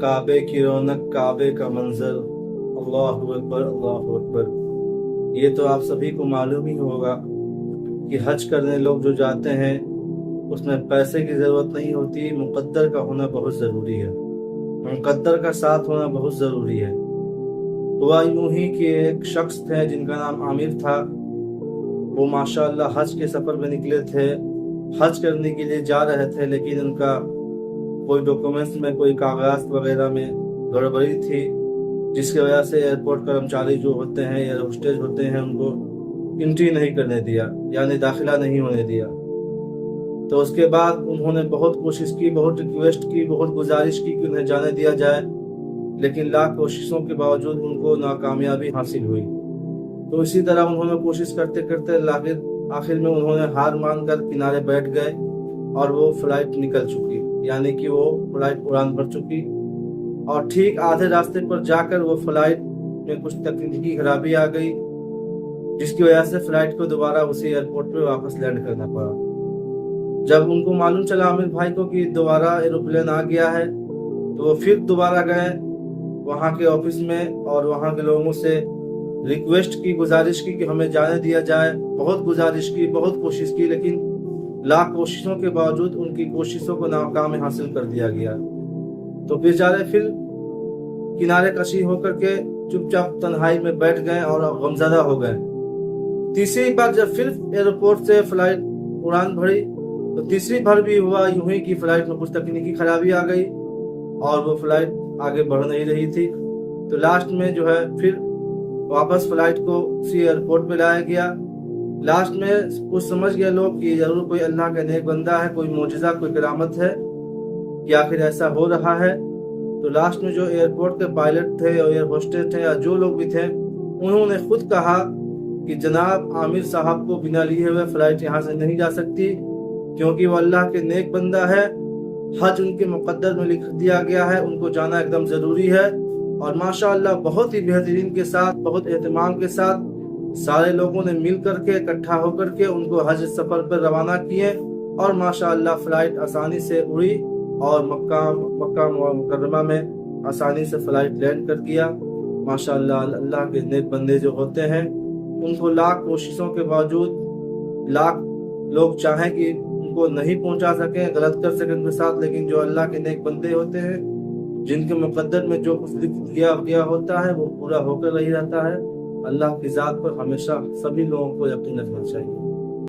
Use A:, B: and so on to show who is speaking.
A: کعبے کی رونق، کعبے کا منظر، اللہ اکبر اللہ اکبر۔ یہ تو آپ سبھی کو معلوم ہی ہوگا کہ حج کرنے لوگ جو جاتے ہیں اس میں پیسے کی ضرورت نہیں ہوتی، مقدر کا ہونا بہت ضروری ہے، مقدر کا ساتھ ہونا بہت ضروری ہے۔ ہوا یوں ہی کہ ایک شخص تھے جن کا نام عامر تھا، وہ ماشاءاللہ حج کے سفر میں نکلے تھے، حج کرنے کے لیے جا رہے تھے، لیکن ان کا کوئی ڈاکومنٹس میں کوئی کاغذات وغیرہ میں گڑبڑی تھی، جس کی وجہ سے ایئرپورٹ کرمچاری جو ہوتے ہیں یا ہوسٹیج ہوتے ہیں ان کو انٹری نہیں کرنے دیا، یعنی داخلہ نہیں ہونے دیا۔ تو اس کے بعد انہوں نے بہت کوشش کی، بہت ریکویسٹ کی، بہت گزارش کی کہ انہیں جانے دیا جائے، لیکن لاکھ کوششوں کے باوجود ان کو ناکامیابی حاصل ہوئی۔ تو اسی طرح انہوں نے کوشش کرتے کرتے آخر میں انہوں نے ہار مان کر کنارے بیٹھ گئے اور وہ فلائٹ نکل چکی، یعنی کہ وہ فلائٹ اڑان بھر چکی، اور ٹھیک آدھے راستے پر جا کر وہ فلائٹ میں کچھ تکنیکی خرابی آ گئی، جس کی وجہ سے فلائٹ کو دوبارہ اسی ایئرپورٹ پہ واپس لینڈ کرنا پڑا۔ جب ان کو معلوم چلا عامر بھائی کو کہ دوبارہ ایروپلین آ گیا ہے، تو وہ پھر دوبارہ گئے وہاں کے آفس میں اور وہاں کے لوگوں سے ریکویسٹ کی، گزارش کی کہ ہمیں جانے دیا جائے۔ بہت گزارش کی، بہت کوشش کی، لیکن لاکھ کوششوں کے باوجود ان کی کوششوں کو ناکام حاصل کر دیا گیا۔ تو بیچارے پھر کنارے کشی ہو کر کے چپ چاپ تنہائی میں بیٹھ گئے اور غمزدہ ہو گئے۔ تیسری بار جب پھر ایئرپورٹ سے فلائٹ اڑان بھری تو تیسری بار بھی ہوا یوں ہی کہ فلائٹ میں کچھ تکنیکی خرابی آ گئی اور وہ فلائٹ آگے بڑھ نہیں رہی تھی۔ تو لاسٹ میں جو ہے پھر واپس فلائٹ کو اسی ایئرپورٹ پہ لایا گیا۔ لاسٹ میں کچھ سمجھ گئے لوگ کہ ضرور کوئی اللہ کا نیک بندہ ہے، کوئی معجزہ، کوئی کرامت ہے کہ آخر ایسا ہو رہا ہے۔ تو لاسٹ میں جو ایئرپورٹ کے پائلٹ تھے اور ایئر ہوسٹس تھے یا جو لوگ بھی تھے، انہوں نے خود کہا کہ جناب عامر صاحب کو بنا لیے ہوئے فلائٹ یہاں سے نہیں جا سکتی، کیونکہ وہ اللہ کے نیک بندہ ہے، حج ان کے مقدر میں لکھ دیا گیا ہے، ان کو جانا ایک دم ضروری ہے۔ اور ماشاءاللہ بہت ہی بہترین کے ساتھ، بہت اہتمام کے ساتھ سارے لوگوں نے مل کر کے اکٹھا ہو کر کے ان کو حج سفر پر روانہ کیے، اور ماشاءاللہ فلائٹ آسانی سے اڑی اور مکہ مکرمہ میں آسانی سے فلائٹ لینڈ کر دیا۔ ماشاءاللہ اللہ کے نیک بندے جو ہوتے ہیں ان کو لاکھ کوششوں کے باوجود، لاکھ لوگ چاہیں کہ ان کو نہیں پہنچا سکیں، غلط کر سکیں ان کے ساتھ، لیکن جو اللہ کے نیک بندے ہوتے ہیں جن کے مقدر میں جو کچھ لکھ دیا گیا ہوتا ہے وہ پورا ہو کر رہی رہتا ہے۔ اللہ کی ذات پر ہمیشہ سبھی لوگوں کو یقین رکھنا چاہیے۔